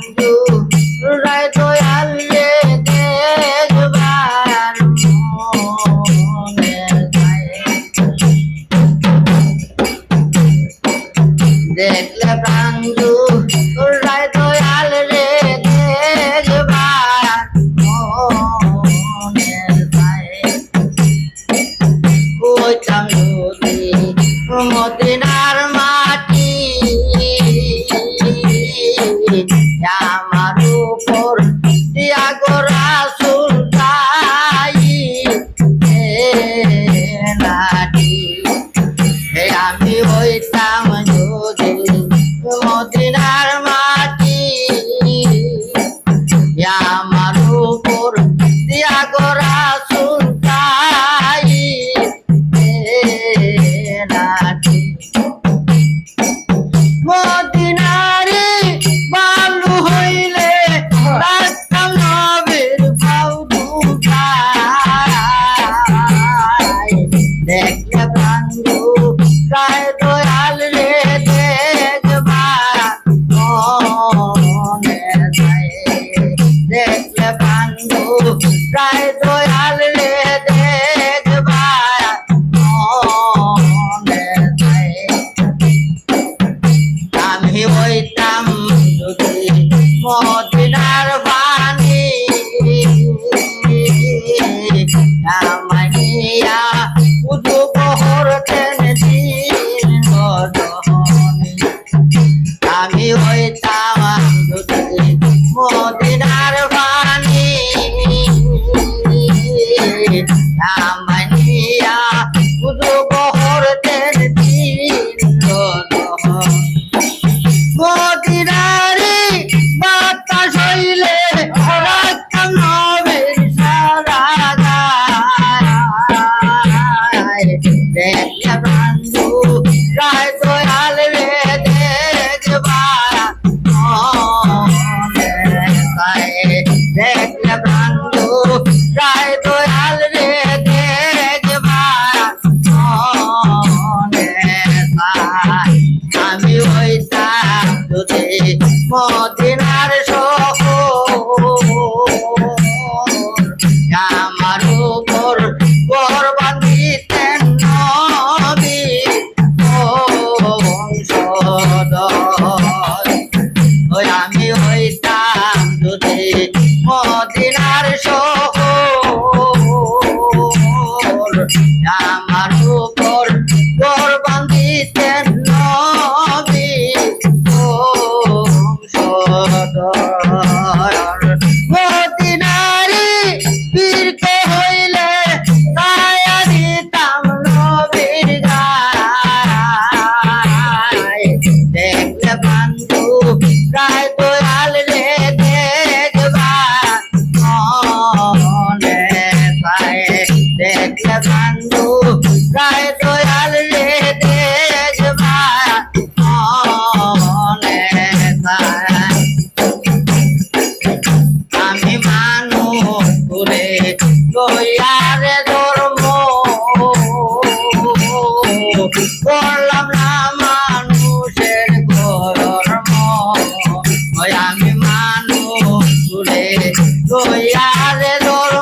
বান্ধু রায় দয়াল রে দেখবার মনে যায় দেখলে বান্ধু রায় দয়াল রে দেখবার মনে যায় কইতাম যদি মদিনার মাটি আমার উপর দিয়া গো রাসূল তাই নাটি আমি হইতাম যদি মদিনার মাটি আমার উপর দিয়া গো রাসূল তাই নাটি মদিনারে বালু হইলে রাখতাম নবীর পাও দুটায় দেখলে বান্ধু রায় দয়াল রে দেখবার মনে যায় দেখলে বান্ধু রায় দয়াল রে দেখবার মনে যায় আমি হইতাম যদি মদিনার বাণী আমানিয়া উদু বহর টেনে দিন গজনী আমি হইতাম যদি মদিনার বাণী আমানিয়া উদু বহর টেনে দিন গজনী মদিনারে বাতাস হইলে রাখতাম নবীর সারা গায় দেখলে বান্ধু রায় দয়াল রে দেখবার মনে যায় দেখলে বান্ধু রায় দয়াল রে দেখবার মনে যায় আমি হইতাম যদি মদিনার শহর আমার উপর কোরবান দিতেন নবী বংশধর ওই আমি হইতাম যদি মদিনার শহর আমার উপর কোরবান দিতেন নবী মদিনারি পীরকে হইলে ছায়া দিতাম নবীর গায় দেখলে বান্ধু রায় দয়াল রে দেখবার মনে যায় দেখলে বান্ধু রায় দয়াল রে দেখবার মনে যায় আমি মানুষ করে লইয়ারে ধর্ম করলাম না মানুষের কর্ম আমি মানুষ করে লইয়ারে ধর্ম